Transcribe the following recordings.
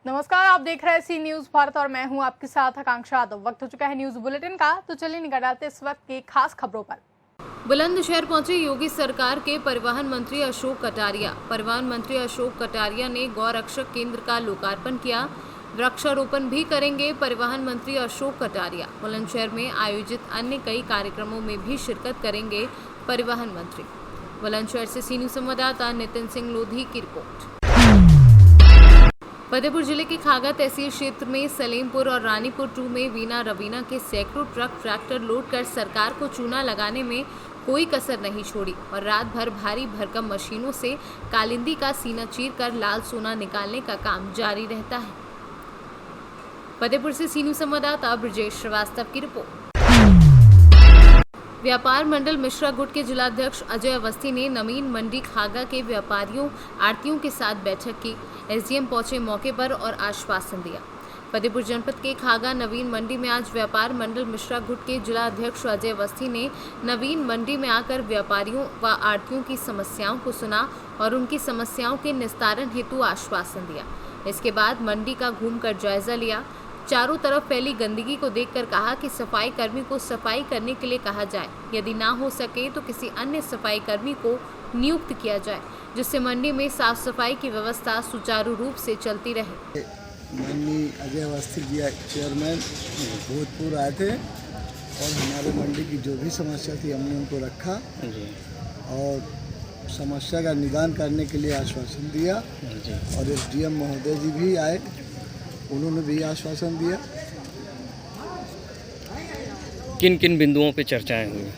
नमस्कार, आप देख रहे हैं सी न्यूज भारत और मैं हूं आपके साथ आकांक्षा यादव। वक्त हो चुका है न्यूज बुलेटिन का, तो चलिए निगाह डालते इस वक्त की खास खबरों पर। बुलंदशहर पहुंचे योगी सरकार के परिवहन मंत्री अशोक कटारिया। परिवहन मंत्री अशोक कटारिया ने गौरक्षक केंद्र का लोकार्पण किया। वृक्षारोपण भी करेंगे परिवहन मंत्री अशोक कटारिया। बुलंदशहर में आयोजित अन्य कई कार्यक्रमों में भी शिरकत करेंगे परिवहन मंत्री। बुलंदशहर से सी न्यूज संवाददाता नितिन सिंह लोधी की रिपोर्ट। फतेहपुर जिले के खागा तहसील क्षेत्र में सलेमपुर और रानीपुर 2 में वीना रवीना के सैकड़ों ट्रक ट्रैक्टर लोड कर सरकार को चूना लगाने में कोई कसर नहीं छोड़ी और रात भर भारी भरकम मशीनों से कालिंदी का सीना चीर कर लाल सोना निकालने का काम जारी रहता है। फतेहपुर से सी न्यूज संवाददाता ब्रजेश श्रीवास्तव की रिपोर्ट। व्यापार मंडल मिश्रा गुट के जिलाध्यक्ष अजय अवस्थी ने नवीन मंडी खागा के व्यापारियों आड़तियों के साथ बैठक की। एसडीएम पहुंचे मौके पर और आश्वासन दिया। फतेहपुर जनपद के खागा नवीन मंडी में आज व्यापार मंडल मिश्रा गुट के जिलाध्यक्ष अजय अवस्थी ने नवीन मंडी में आकर व्यापारियों व आड़तियों की समस्याओं को सुना और उनकी समस्याओं के निस्तारण हेतु आश्वासन दिया। इसके बाद मंडी का घूमकर जायजा लिया। चारों तरफ फैली गंदगी को देखकर कहा कि सफाई कर्मी को सफाई करने के लिए कहा जाए, यदि ना हो सके तो किसी अन्य सफाई कर्मी को नियुक्त किया जाए, जिससे मंडी में साफ सफाई की व्यवस्था सुचारू रूप से चलती रहे। मंडी अजय अवस्थी जी चेयरमैन भोजपुर आए थे और हमारे मंडी की जो भी समस्या थी हमने उनको रखा और समस्या का निदान करने के लिए आश्वासन दिया और एसडीएम महोदय जी भी आए, उन्होंने भी आश्वासन दिया। किन किन बिंदुओं पे चर्चाएं हुई?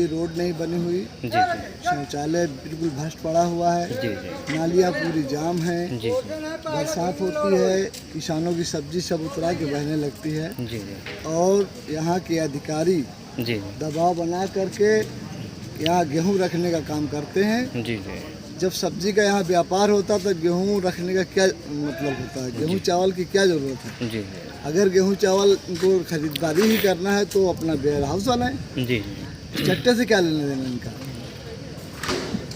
रोड नहीं बनी हुई जी, शौचालय बिल्कुल भ्रष्ट पड़ा हुआ है जी, नालियाँ पूरी जाम है जी, बरसात होती है किसानों की सब्जी सब उतरा के बहने लगती है जी, और यहाँ के अधिकारी जी दबाव बना करके यहाँ गेहूँ रखने का काम करते हैं जी। जब सब्जी का यहाँ व्यापार होता तो गेहूँ रखने का क्या मतलब होता है? गेहूँ चावल की क्या ज़रूरत है जी। अगर गेहूँ चावल को खरीदारी ही करना है तो अपना वेयर हाउस बनाए जी, चट्टे से क्या लेने देना इनका।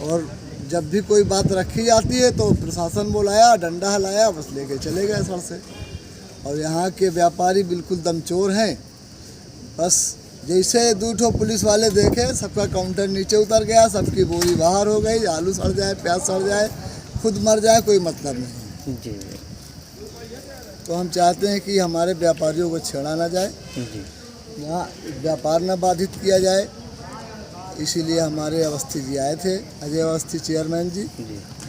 और जब भी कोई बात रखी जाती है तो प्रशासन बुलाया, डंडा हिलाया, बस लेके चले गए सर से। और यहाँ के व्यापारी बिल्कुल दमचोर हैं, बस जैसे 2 ठो पुलिस वाले देखे सबका काउंटर नीचे उतर गया, सबकी बोरी बाहर हो गई, आलू सड़ जाए, प्याज सड़ जाए, खुद मर जाए, कोई मतलब नहीं जी। तो हम चाहते हैं कि हमारे व्यापारियों को छेड़ा ना जाए, यहाँ व्यापार न बाधित किया जाए, इसीलिए हमारे अवस्थी जी आए थे, अजय अवस्थी चेयरमैन जी,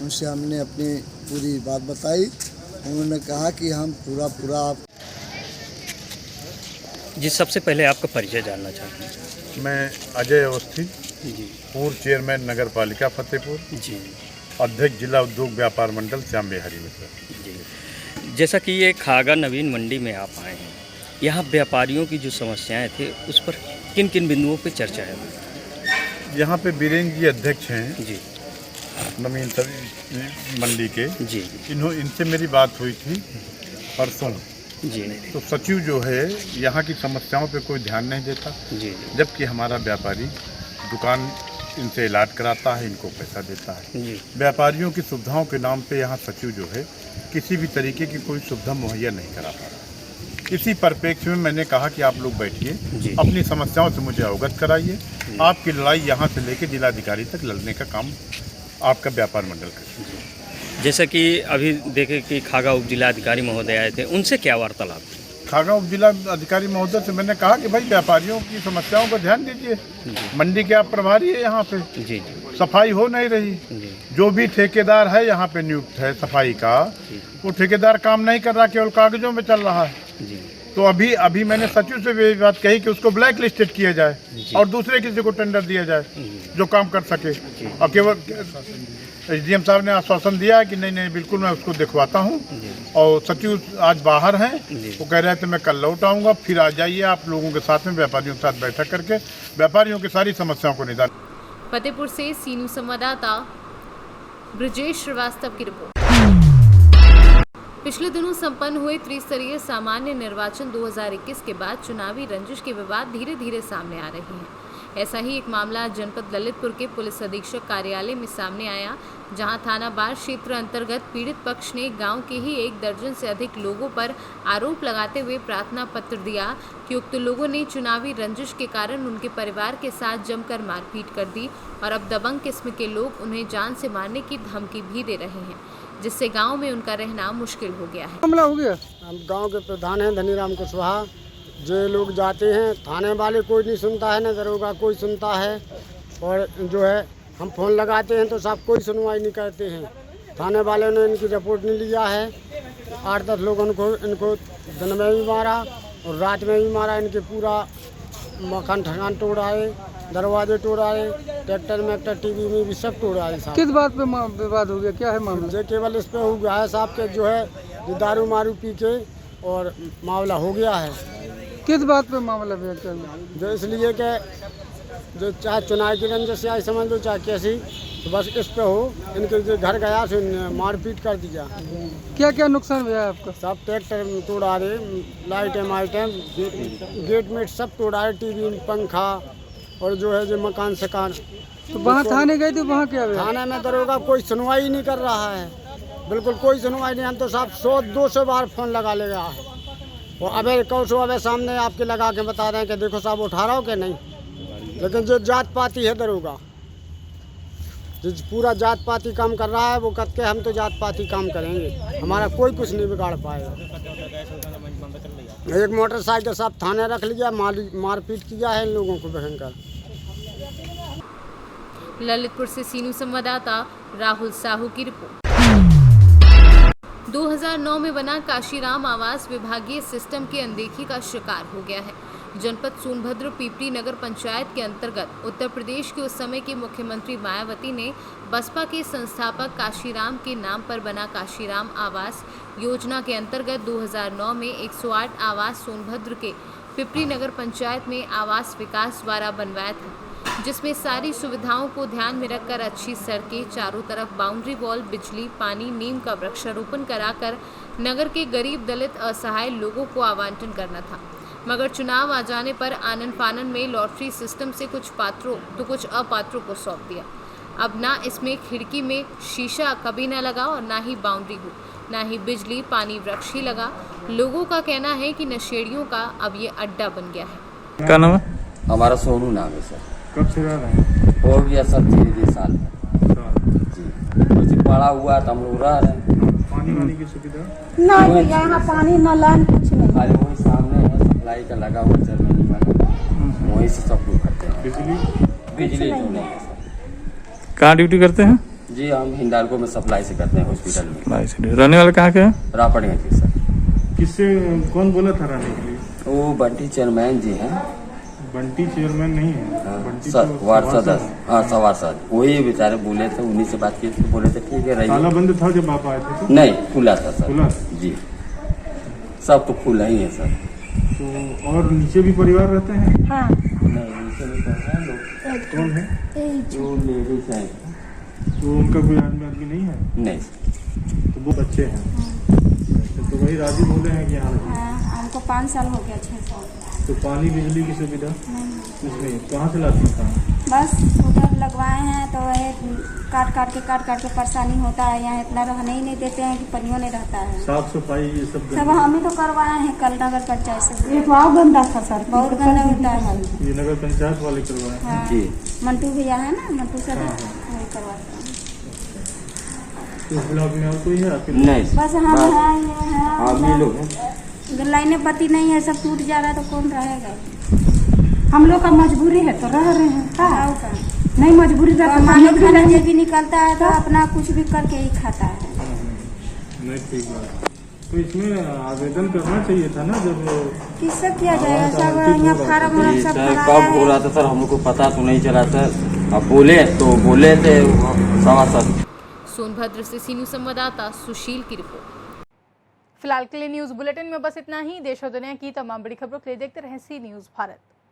उनसे हमने अपनी पूरी बात बताई। उन्होंने कहा कि हम पूरा आप जी। सबसे पहले आपका परिचय जानना चाहते हैं। मैं अजय अवस्थी जी, पूर्व चेयरमैन नगर पालिका फतेहपुर जी, अध्यक्ष जिला उद्योग व्यापार मंडल श्याम बिहारी मिश्रा जी। जैसा कि ये खागा नवीन मंडी में आप आए हैं, यहाँ व्यापारियों की जो समस्याएं थे उस पर किन किन बिंदुओं पर चर्चा है? यहाँ पे बीरेन जी अध्यक्ष हैं जी नवीन मंडी के जी। इनसे मेरी बात हुई थी परसों जी। तो सचिव जो है यहाँ की समस्याओं पे कोई ध्यान नहीं देता जी, जबकि हमारा व्यापारी दुकान इनसे इलाज कराता है, इनको पैसा देता है जी। व्यापारियों की सुविधाओं के नाम पे यहाँ सचिव जो है किसी भी तरीके की कोई सुविधा मुहैया नहीं करा पा रहा। इसी परिप्रेक्ष्य में मैंने कहा कि आप लोग बैठिए, अपनी समस्याओं से मुझे अवगत कराइए, आपकी लड़ाई यहाँ से लेकर जिलाधिकारी तक लड़ने का काम आपका व्यापार मंडल करे। जैसा कि अभी देखे कि खागा उप जिलाधिकारी महोदय आए थे, उनसे क्या वार्तालाप? खागा उप जिला अधिकारी महोदय से मैंने कहा कि भाई व्यापारियों की समस्याओं को ध्यान दीजिए, मंडी के आप प्रभारी है यहाँ पे जी, सफाई हो नहीं रही जी। जो भी ठेकेदार है यहाँ पे नियुक्त है सफाई का, वो ठेकेदार काम नहीं कर रहा, केवल कागजों में चल रहा है जी। तो अभी मैंने सचिव से भी बात कही कि उसको ब्लैक लिस्टेड किया जाए और दूसरे किसी को टेंडर दिया जाए जो काम कर सके। और केवल एसडीएम साहब ने आश्वासन दिया है कि नहीं बिल्कुल मैं उसको दिखवाता हूँ। और सचिव आज बाहर हैं, वो कह रहे थे मैं कल लौट आऊँगा, फिर आ जाइए आप लोगों के साथ में व्यापारियों के साथ बैठक करके व्यापारियों की सारी समस्याओं को निदान। फतेहपुर से सी न्यूज संवाददाता ब्रजेश श्रीवास्तव की रिपोर्ट। पिछले दिनों संपन्न हुए त्रिस्तरीय सामान्य निर्वाचन 2021 के बाद चुनावी रंजिश के विवाद धीरे धीरे सामने आ रहे हैं। ऐसा ही एक मामला जनपद ललितपुर के पुलिस अधीक्षक कार्यालय में सामने आया, जहां थाना बार क्षेत्र अंतर्गत पीड़ित पक्ष ने गांव के ही 1 दर्जन से अधिक लोगों पर आरोप लगाते हुए प्रार्थना पत्र दिया कि उक्त लोगों ने चुनावी रंजिश के कारण उनके परिवार के साथ जमकर मारपीट कर दी और अब दबंग किस्म के लोग उन्हें जान से मारने की धमकी भी दे रहे हैं, जिससे गांव में उनका रहना मुश्किल हो गया है। मामला हो गया। हम गांव के प्रधान हैं धनीराम कुशवाहा। जो लोग जाते हैं थाने वाले कोई नहीं सुनता है, न दरोगा कोई सुनता है, और जो है हम फ़ोन लगाते हैं तो साहब कोई सुनवाई नहीं करते हैं। थाने वाले ने इनकी रिपोर्ट नहीं लिया है। 8-10 लोगों को इनको दिन में भी मारा और रात में भी मारा। इनके पूरा मकान ठकान तोड़ाए, दरवाजे तोड़ाए, ट्रैक्टर में टीवी में भी सब तोड़ाए साहब। किस बात पे विवाद हो गया, क्या है मामला? जो केवल इस पे हो गया है साहब के जो है जो दारू मारू पी के और मामला हो गया है। किस बात पे मामला व्यक्त करना? जो इसलिए कि जो चाहे चुनाव की रंजिश से आई समझ लो चाहे कैसी, तो बस इस पे हो। इनके जो घर गया तो मारपीट कर दिया। क्या क्या नुकसान हुआ है आपका? सब ट्रैक्टर तोड़ा रहे, लाइटें माइटें, गेट में सब तोड़ा रहे, टीवी पंखा और जो है जो मकान सकान। तो वहाँ थाने गए थे, वहाँ क्या हुआ? थाने में दरोगा कोई सुनवाई नहीं कर रहा है, बिल्कुल कोई सुनवाई नहीं। हम तो साहब 100-200 बार फ़ोन लगा लेगा और अबे कौशो अबे सामने आपके लगा के बता रहे हैं कि देखो साहब उठा रहा हो कि नहीं। लेकिन जो जात पाती है दरोगा, जो पूरा जात पाती काम कर रहा है, वो कहते के हम तो जात पाती काम करेंगे, हमारा कोई कुछ नहीं बिगाड़ पाएगा। एक मोटरसाइकिल साहब थाने रख लिया, मारपीट किया है इन लोगों को भयंकर। ललितपुर से सीनू संवाददाता राहुल साहू की रिपोर्ट। 2009 में बना काशीराम आवास विभागीय सिस्टम की अनदेखी का शिकार हो गया है। जनपद सोनभद्र पिपरी नगर पंचायत के अंतर्गत उत्तर प्रदेश के उस समय की मुख्यमंत्री मायावती ने बसपा के संस्थापक काशीराम के नाम पर बना काशीराम आवास योजना के अंतर्गत 2009 में 108 आवास सोनभद्र के पिपरी नगर पंचायत में आवास विकास द्वारा बनवाया था, जिसमें सारी सुविधाओं को ध्यान में रखकर अच्छी सड़कें, चारों तरफ बाउंड्री वॉल, बिजली, पानी, नीम का वृक्षारोपण कराकर नगर के गरीब, दलित, असहाय लोगों को आवंटन करना था। मगर चुनाव आ जाने पर आनन फानन में लॉटरी सिस्टम से कुछ पात्रों तो कुछ अपात्रों को सौंप दिया। अब ना इसमें खिड़की में शीशा कभी न लगा और ना ही बाउंड्री हो, ना ही बिजली, पानी, वृक्ष ही लगा। लोगों का कहना है कि नशेड़ियों का अब ये अड्डा बन गया है। क्या नाम है? हमारा सोनू नाम है सर। कब से रह रहे हैं? हो गया सर 3 साल जी। कुछ पड़ा हुआ तो हम लोग रह रहे हैं। पानी वानी की सुविधा नहीं, यहाँ पानी न लाइन कुछ नहीं। खाली वही सामने है सप्लाई का लगा हुआ जर्मनी वाला, वही से सब लोग करते हैं। बिजली तो नहीं है सर। कहाँ ड्यूटी करते हैं? जी हम हिंडालको में सप्लाई से करते हैं हॉस्पिटल में। रहने वाले कहाँ के हैं? रापड़गंज के सर। किससे कौन बोला था रहने के लिए? वो बंटी चेयरमैन जी हैं। बंटी चेयरमैन नहीं है सर, वार्ड सदस्य, हाँ सभासद, वही बेचारे बोले थे, उन्हीं से बात की थी, बोले थे ठीक है रहिए। ताला बंद था जब आप आए थे तो? नहीं, खुला था सर। खुला जी, सब तो खुला ही है सर। तो और नीचे भी परिवार रहते हैं? हाँ। नहीं, नीचे नहीं पहुँचा लोग। कौन है? जो लेडीज हैं। तो उनका कोई आदमी नहीं है? नहीं, तो वो बच्चे हैं। तो वही राजी बोले हैं कि यहाँ हमको 5 साल हो गया, 6 साल। तो पानी बिजली की सुविधा कुछ नहीं? कहाँ से लाते हैं? बस उधर लगवाए हैं तो वह काट के परेशानी होता है। यहाँ इतना रहने ही नहीं देते हैं कि पनियों नहीं रहता है। साफ सफाई ये सब हम ही तो करवाए हैं कल नगर पंचायत से। ये बहुत गंदा था सर, बहुत गंदा होता है। ये नगर पंचायत वाले करवाए? हाँ, मंटू भैया है ना, मंटू सर वही करवाते हैं। तो ब्लॉक में और कोई है? नहीं बस हम हम लोग हैं। लाइनें बत्ती नहीं है, सब टूट जा रहा है तो कौन रहेगा? हम लोग का मजबूरी है तो रह रहे हैं। का नहीं मजबूरी खाना भी निकलता है तो अपना कुछ भी करके ही खाता है। नहीं ठीक बात। तो इसमें आवेदन करना चाहिए था ना, जब किससे किया जाएगा? सब यहाँ फार्म सब कब हो रहा था सर, हम लोग को पता तो नहीं चला था। अब बोले थे सभासद। सोनभद्र से सीनू संवाददाता सुशील की रिपोर्ट। फिलहाल के लिए न्यूज बुलेटिन में बस इतना ही। देश और दुनिया की तमाम बड़ी खबरों के लिए देखते रहें सी न्यूज भारत।